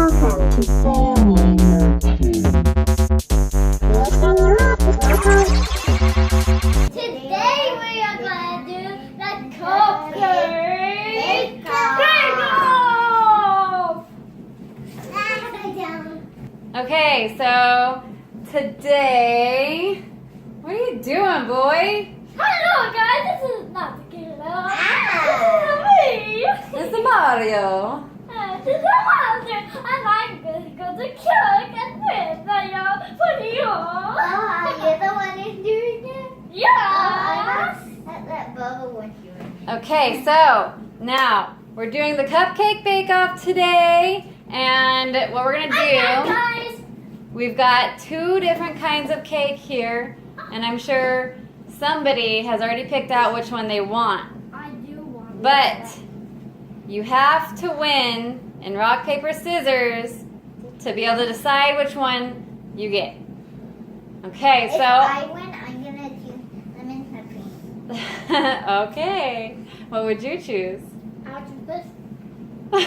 we are going to do the Cupcake Bake-off! Okay, so today, what are you doing, boy? Hello guys, this is not the kilo. This is Mario. This is Mario. And I'm going to go to cook and win the video. Oh, you're the one who's doing it? Yeah. That Bubba wants you in. Okay, so now we're doing the Cupcake Bake-off today, and what we're gonna Guys. do, we've got 2 different kinds of cake here, and I'm sure somebody has already picked out which one they want. I do want But you have to win in rock, paper, scissors to be able to decide which one you get. Okay, If so I win, I'm going to do lemon pepper. okay, what would you choose? I'll do this. The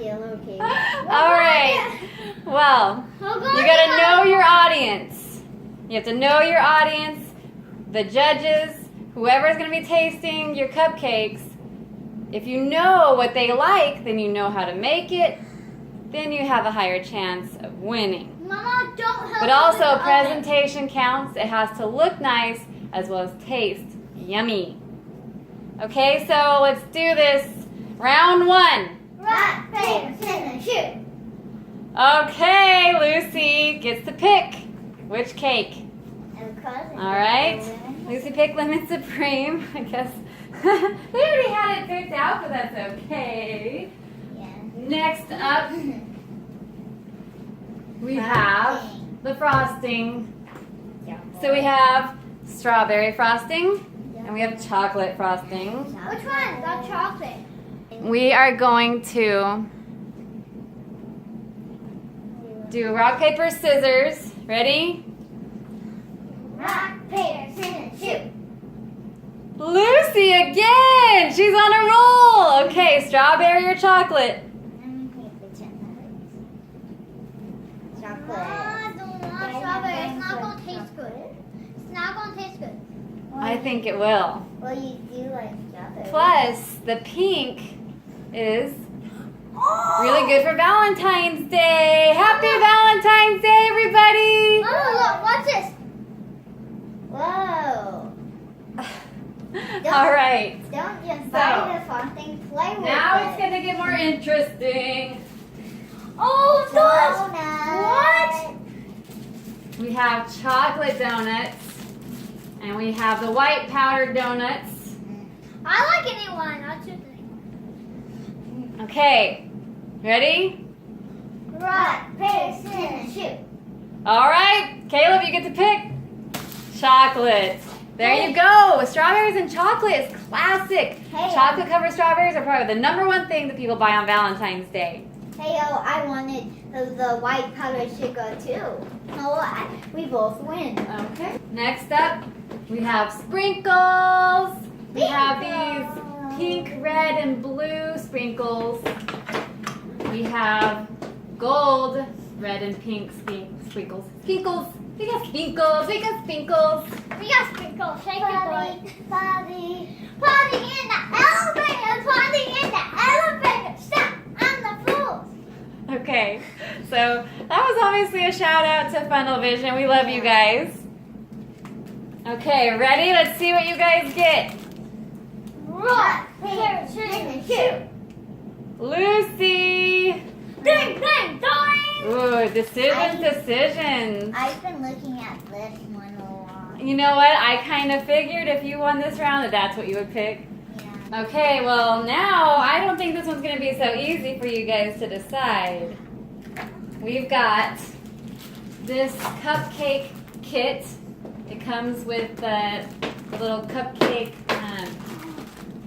yellow cake. All right. Well, you gotta know your audience. You have to know your audience, the judges, whoever's gonna be tasting your cupcakes. If you know what they like, then you know how to make it. Then you have a higher chance of winning. Mama, don't help But also, presentation counts. It has to look nice as well as taste yummy. Okay, so let's do this. Round 1. Rock, paper, scissors, shoot. Okay, Lucy gets to pick which cake. All right, Lucy picked Lemon Supreme. I guess they already had it picked out, but that's okay. Yeah. Next up, we have the frosting. So we have strawberry frosting, and we have chocolate frosting. Which one? The chocolate. We are going to do rock, paper, scissors. Ready? Rock, paper, scissors, shoot. Lucy again! She's on a roll! Okay, strawberry or chocolate? Let me pretend that it's chocolate. I don't want strawberry. It's not going to taste good. It's not going to taste good. I think it will. Well, you do like strawberry. Plus, the pink is really good for Valentine's Day. Happy Valentine's Day, everybody! Mama, look, watch this. Whoa. All right. Don't just buy the frosting, play with Now it. it's going to get more interesting. Oh, donuts. What? We have chocolate donuts, and we have the white powdered donuts. I like anyone. I'll choose it. Okay, ready? Rock, paper, scissors, shoot. All right, Caleb, you get to pick chocolate. There you go. Strawberries and chocolate is classic. Hey, Chocolate covered strawberries are probably the #1 thing that people buy on Valentine's Day. Hey, I wanted the white powdered sugar too. Oh, we both win. Okay. Next up, we have sprinkles. We have these pink, red, and blue sprinkles. We have gold, red, and pink sprinkles. Sprinkles. We got sprinkles. We got sprinkles. We got sprinkles. Shake it, boy. Party. Party in the elevator. Party in the elevator. Stop on the floor. Okay, so that was obviously a shout out to Funnel Vision. We love you guys. Okay, ready? Let's see what you guys get. Rock, paper, scissors, shoot. Lucy. Ding, ding, ding. Ooh, decisions. I've been looking at this one a lot. You know what? I kind of figured if you won this round that that's what you would pick. Yeah. Okay, well now I don't think this one's going to be so easy for you guys to decide. We've got this cupcake kit. It comes with the little cupcake,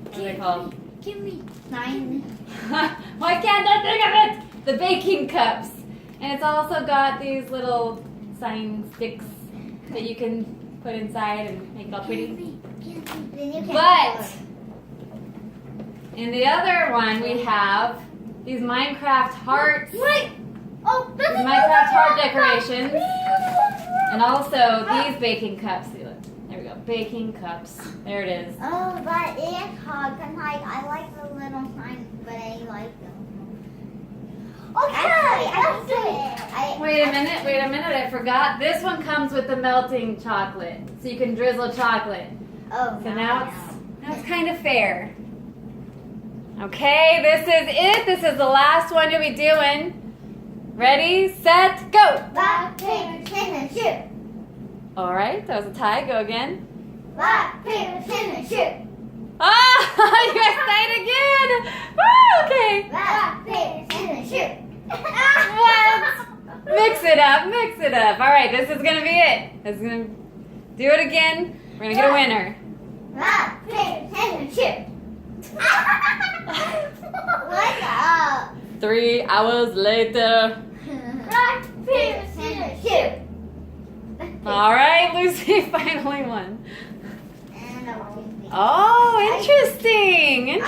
what are they called? Give me. 9. Why can't I think of it? The baking cups. And it's also got these little sign sticks that you can put inside and make it all pretty. Then you can But in the other one we have these Minecraft hearts. Wait. Oh, These Minecraft heart decorations. And also these baking cups. See, look. There we go. Baking cups. There it is. Oh, but it's hard because I like the little signs, but I like them. Okay, let's do it. Wait a minute. I forgot. This one comes with the melting chocolate. So you can drizzle chocolate. Oh, So now it's kind of fair. Okay, this is it. This is the last one you'll be doing. Ready, set, go. Rock, paper, scissors, shoot. All right, that was a tie. Go again. Rock, paper, scissors, shoot. Ah, you guys tied again. Woo, okay. Rock, paper, scissors, shoot. What? Mix it up. All right, this is gonna be it. This is gonna do it again. We're gonna get a winner. Rock, paper, scissors, shoot. What's up? 3 hours later. Rock, paper, scissors, shoot. All right, Lucy finally won. And Oh, interesting. I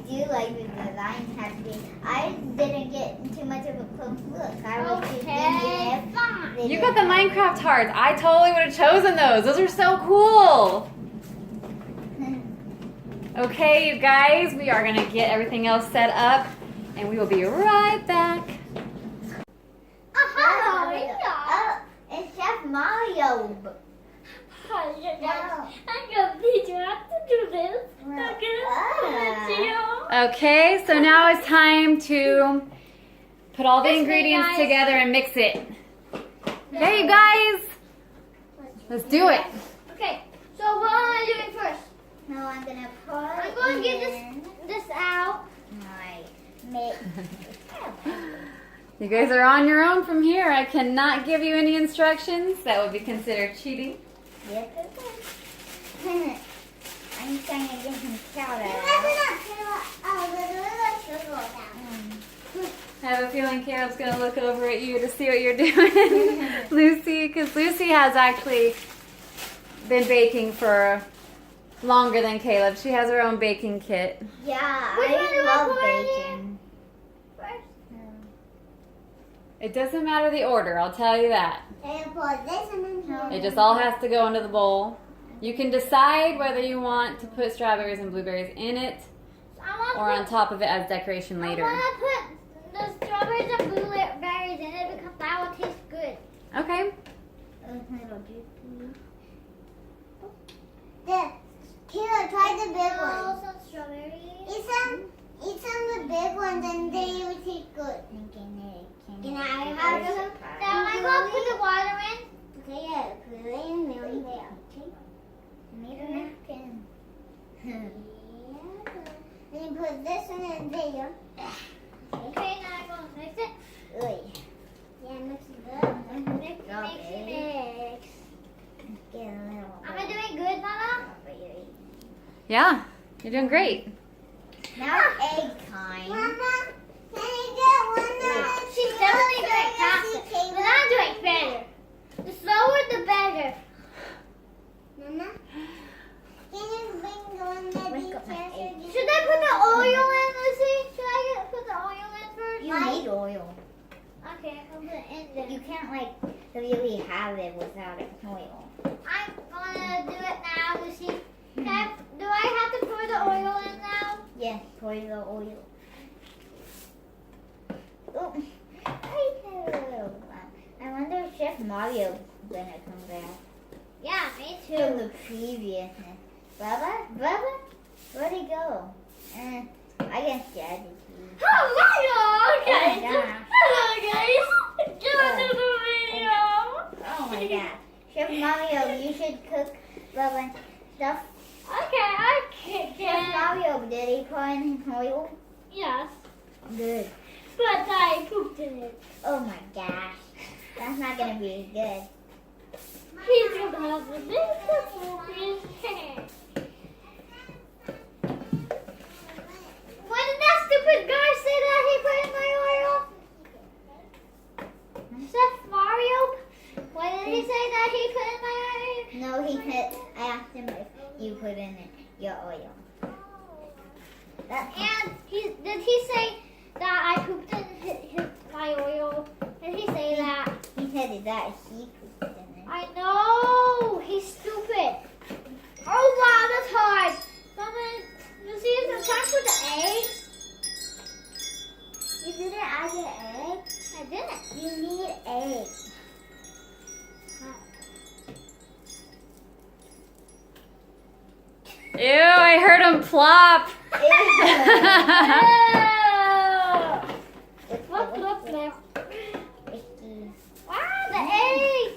do like the design happy. I didn't get too much of a close look. I was just thinking if You got the Minecraft hearts. I totally would have chosen those. Those are so cool. Okay, you guys, we are gonna get everything else set up, and we will be right back. Oh, it's Chef Mario. Hi, guys. I'm gonna teach you how to do this. Okay, so now it's time to put all the ingredients together and mix it. Okay, you guys, let's do it. Okay, so what am I doing first? No, I'm gonna put. I'm going to get this out. My mix. You guys are on your own from here. I cannot give you any instructions. That would be considered cheating. Yes, it is. I'm trying to get some shout out. I have a feeling Caleb's going to look over at you to see what you're doing, Lucy, because Lucy has actually been baking for longer than Caleb. She has her own baking kit. Yeah, Which one do I love put in baking. It doesn't matter the order, I'll tell you that. And put this in here. It just all has to go into the bowl. You can decide whether you want to put strawberries and blueberries in it or on top of it as decoration later. I want to put the strawberries and blueberries in it because that will taste good. Okay. Here, try the big one. Some strawberries. Eat some of the big ones and they will taste good. Can I have some? Now I'm going to put the water in. Okay, yeah, put it in there. Okay. Need a napkin. Then you put this one in there. Okay, now I'm going to mix it. Yeah, mix it up. Mix. Get a little. Am I doing good, Mama? Yeah, you're doing great. Now egg time. Mama, can I get one? She's definitely doing faster, but I'm doing better. The slower, the better. Mama, can you bring the one that we tested? Should I put the oil in, Lucy? Should I put the oil in first? You need oil. Okay, I'll put it in there. You can't like really have it without oil. I'm gonna do it now, Lucy. Do I have to pour the oil in now? Yes, pour the oil. Oh, I wonder if Chef Mario's gonna come back. Yeah, me too. From the previous. Bubba, where'd he go? I guess Daddy. Oh, okay. Oh, gosh. Hello, guys. Get into the video. Oh my God. Chef Mario, you should cook Bubba stuff. Okay, I can. Chef Mario, did he pour in oil? Yes, Good. but I cooked in it. Oh my gosh. That's not gonna be good. He's gonna have the big cookie in his hand. When did that stupid guy say that he put in my oil? Chef Mario? When did he say that he put in my oil? No, I asked him if you put in your oil. And did he say that he pooped in it. I know. He's stupid. Oh wow, that's hard. Mama, you see the time for the eggs? You didn't add your egg? I didn't. You need egg. Ew, I heard him plop. Look there. Icky. Wow, the egg.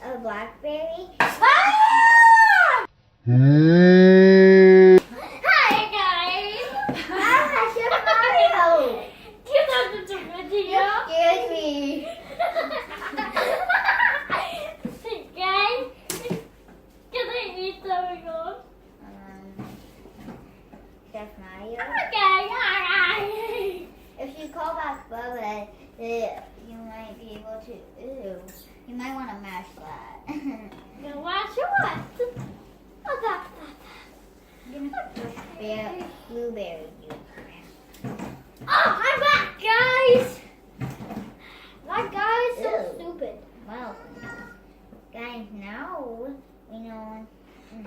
A blackberry. Ah! Hi guys. Chef Mario. You know the video. Excuse me. Hey guys. Can I eat something else? Chef Mario. Okay, alright. If you call back Bubba, you might be able to. Ew. You might want to mash that. You watch what? What's that? I'm gonna put blueberry juice. Oh, I'm back, guys. That guy is so Ew. stupid. Well, guys, now we know.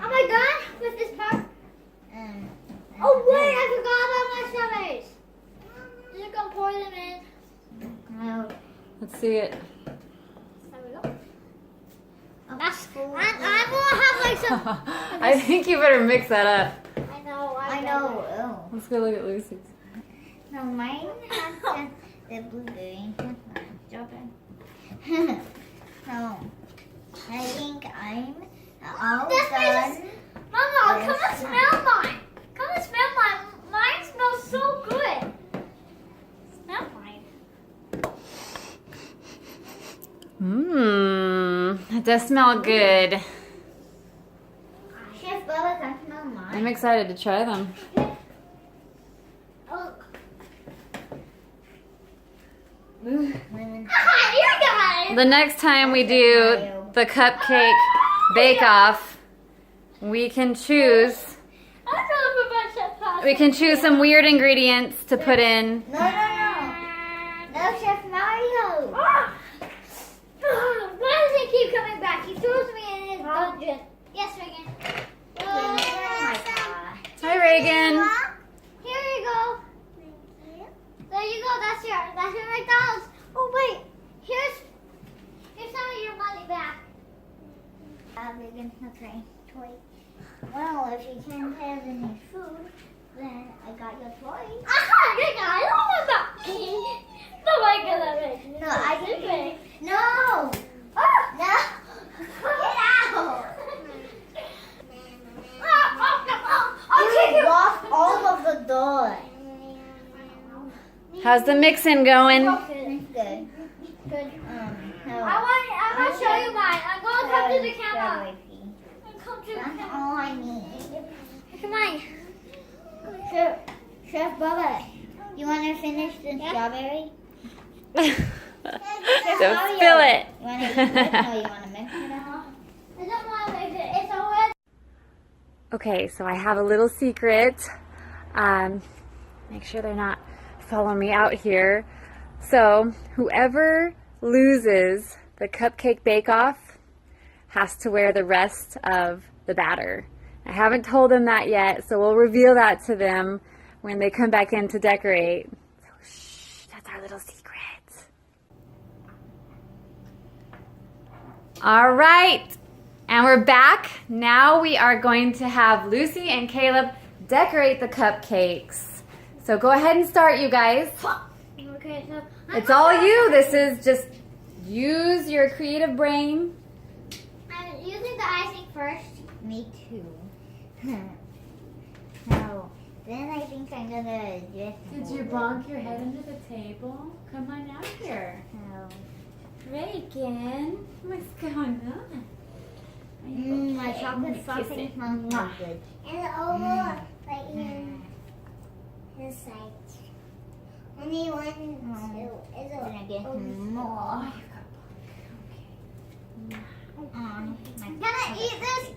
Am I done with this part? Oh wait, I forgot about my strawberries. Just gonna pour them in. No. Let's see it. There we go. That's cool. I'm gonna have like some. I think you better mix that up. I know. I know. Oh. Let's go look at Lucy's. No, mine has the blueberry. Strawberry. No. I think I'm all This done. is- Mama, come and smell mine. Come and smell mine. Mine smells so good. Smell mine. Mmm, it does smell good. Chef Bubba, can smell mine. I'm excited to try them. Oh. Lemon. Aha, you guys. The next time we do the Cupcake Bake-off, we can choose. I'm gonna put my chef sauce. We can choose some weird ingredients to put in. No, no, no. No, Chef Mario. Ah! Why does he keep coming back? He throws me in his dungeon. Yes, Reagan. Oh my God. Hi, Reagan. Here you go. There you go. That's your McDonald's. Oh wait, here's some of your money back. Vegan, okay, toy. Well, if you can't have any food, then I got your toy. Aha! You guys, oh my God. No, I gonna make it. No, I didn't. No. Ah! No. Get out. Okay. You locked all of the doors. How's the mixing going? It's good. Good. No. I'm gonna show you mine. I'm gonna come to the camera. Strawberry pea. Come to the That's camera. all I need. Come on. Chef Bubba, you want to finish the strawberry? Don't spill it. You want to eat it? No, you want to mix it up? I don't want to make it. It's already. Okay, so I have a little secret. Make sure they're not following me out here. So whoever loses the Cupcake Bake-off has to wear the rest of the batter. I haven't told them that yet, so we'll reveal that to them when they come back in to decorate. So shh, that's our little secret. All right, and we're back. Now we are going to have Lucy and Caleb decorate the cupcakes. So go ahead and start, you guys. Okay, so It's all you. This is just use your creative brain. I'm using the icing first. Me too. No. Then I think I'm gonna just. your head under the table? Come on out here. No. Reagan, what's going on? My chocolate frosting smells not good. And over right here. This side. Only one, two. I'm gonna get more. Can I eat this?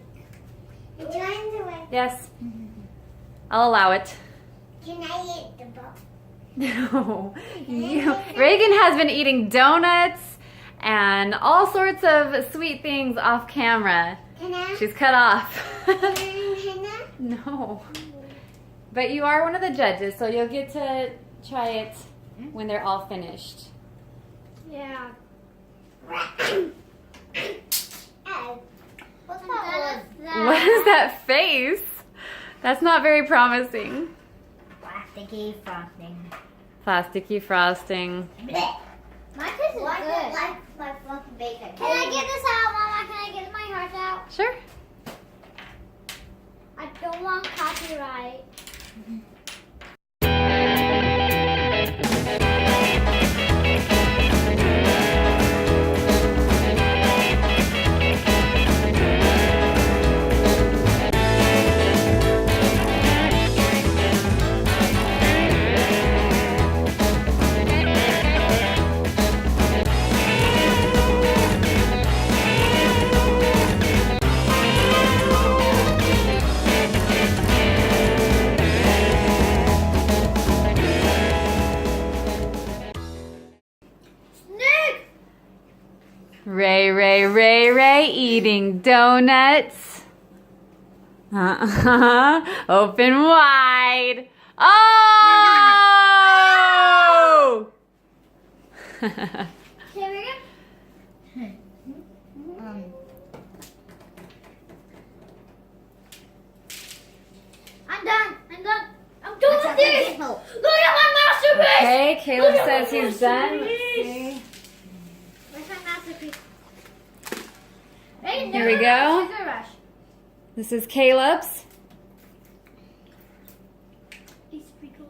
You're trying to win. Yes. I'll allow it. Can I eat the book? No. Reagan has been eating donuts and all sorts of sweet things off camera. Can I? She's cut off. Can I? No. But you are one of the judges, so you'll get to try it when they're all finished. Yeah. What's that? What is that face? That's not very promising. Plasticky frosting. Plasticky frosting. Blech. My taste is Why good. is it like my fluffy bacon? Can I get this out, Mama? Can I get my heart out? Sure. I don't want copyright. Ray eating donuts. Open wide. Oh! Here we go. I'm done. I'm done. I'm done with this. Look at my masterpiece. Okay, Caleb Look at says my he's done. Let's masterpiece. see. Where's my masterpiece? Hey, Here we go. Sugar Rush. This is Caleb's. These sprinkles.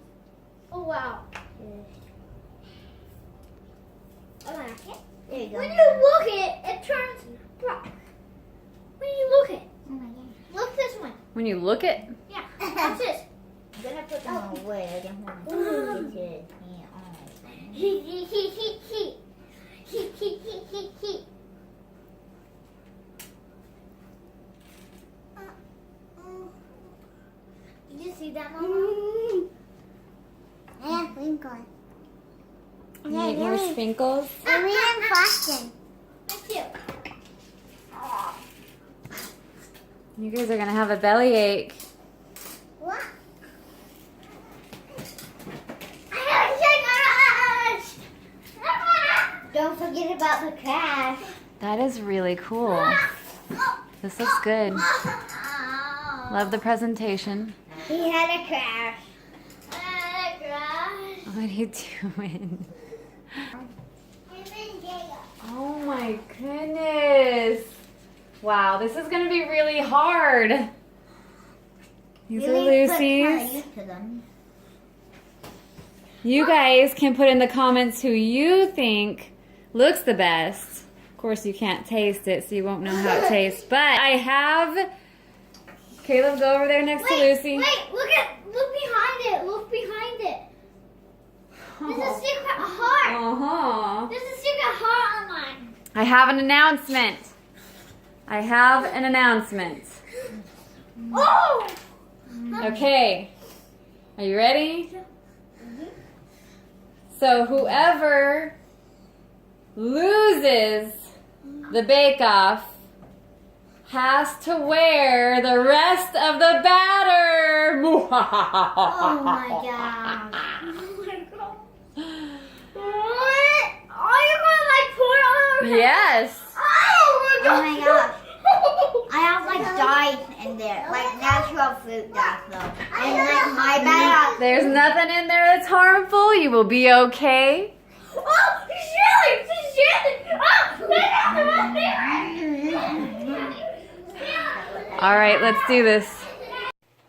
Oh wow. I like it. There you go. When you look at it, it turns black. When you look at it, Oh my God. look this one. When you look at, Yeah, watch this. I'm gonna put them away. I don't want to get it. He. Did you see that, Mama? Yeah, we've gone. you need more sprinkles. And we have frosting. Me too. You guys are gonna have a bellyache. What? I have a sugar rush. Don't forget about the crash. That is really cool. This looks good. Love the presentation. He had a crash. What are you doing? Oh my goodness. Wow, this is gonna be really hard. These are Lucy's. You guys can put in the comments who you think looks the best. Of course, you can't taste it, so you won't know how it tastes. But I have Caleb go over there next to Lucy. Wait, look behind it. Look behind it. There's a secret heart. Uh-huh. There's a secret heart on mine. I have an announcement. I have an announcement. Oh! Okay. Are you ready? So whoever loses the bake-off has to wear the rest of the batter. Oh my god. What? Are you gonna like pour it on her head? Yes. Oh my god. Oh my god. I have like dye in there, like natural fruit dye though. And like my bag. There's nothing in there that's harmful. You will be okay. Oh, she's chilling. She's chilling. All right, let's do this.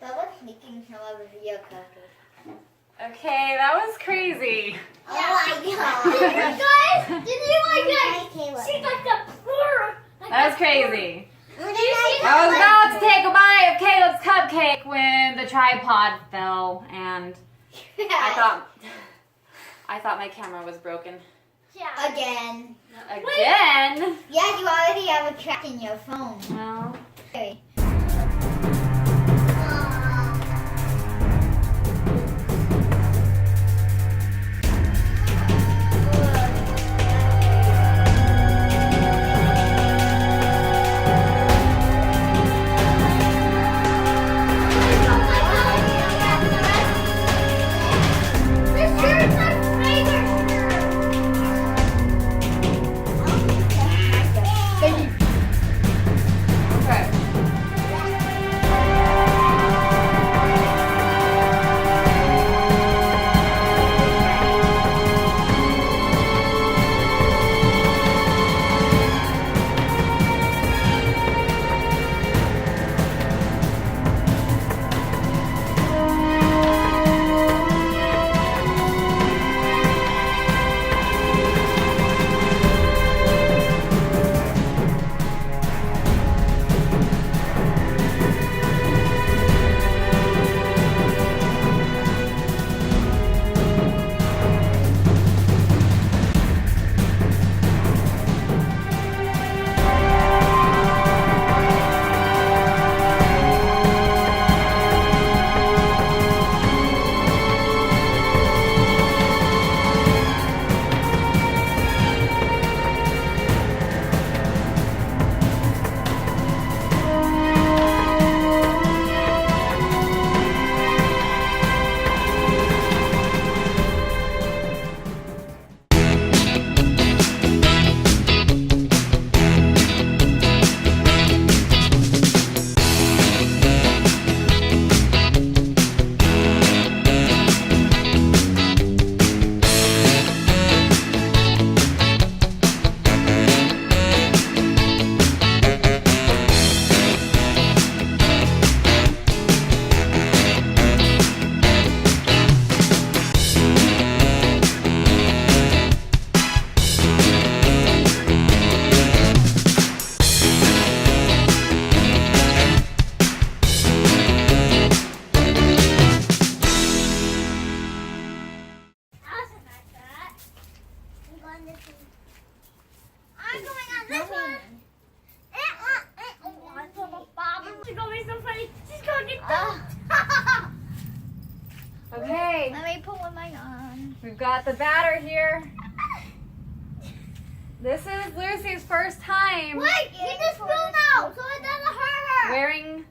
That was sneaking some of the video cookies. Okay, that was crazy. Oh my god. Guys, did you like that? Caleb. She's like the poor. That was crazy. Did you see I was about to take a bite of Caleb's cupcake when the tripod fell, and I I thought my camera was broken. Yeah. Again. Again? Yeah, you already have a track in your phone. Well, Okay. okay. I'm going on this one. She's gonna be so funny. She's gonna get Okay, Let me put one mine on. we've got the batter here. This is Lucy's first time Wait, get the spoon out so it doesn't hurt her. wearing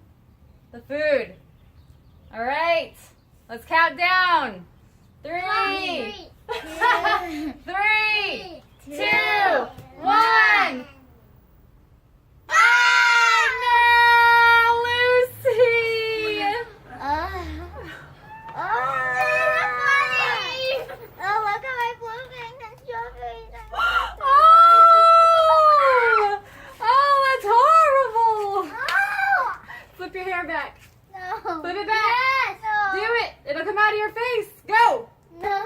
the food. All right, let's count down. 3, 3, 2, 1. Oh no, Lucy! Oh, look at my blue thing and strawberries. Oh, that's horrible! Flip your hair back. No. Flip it back. Yes. Do it. It'll come out of your face. Go. No.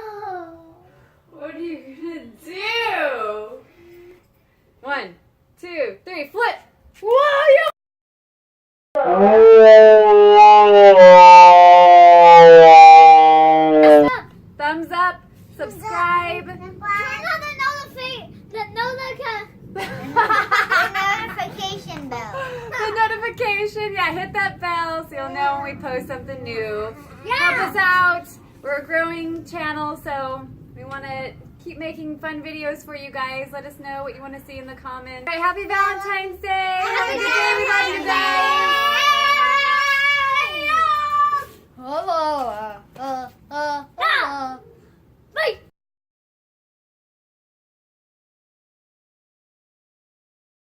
What are you gonna do? 1, 2, 3. Flip. Whoa! You. Thumbs up. Subscribe. Turn on the Notification bell. The notification. Yeah, hit that bell so you'll know when we post something new. Yeah. Help us out. We're a growing channel, so we want to keep making fun videos for you guys. Let us know what you want to see in the comments. All right, happy Valentine's Day. Happy Have a good day, everybody. Good day.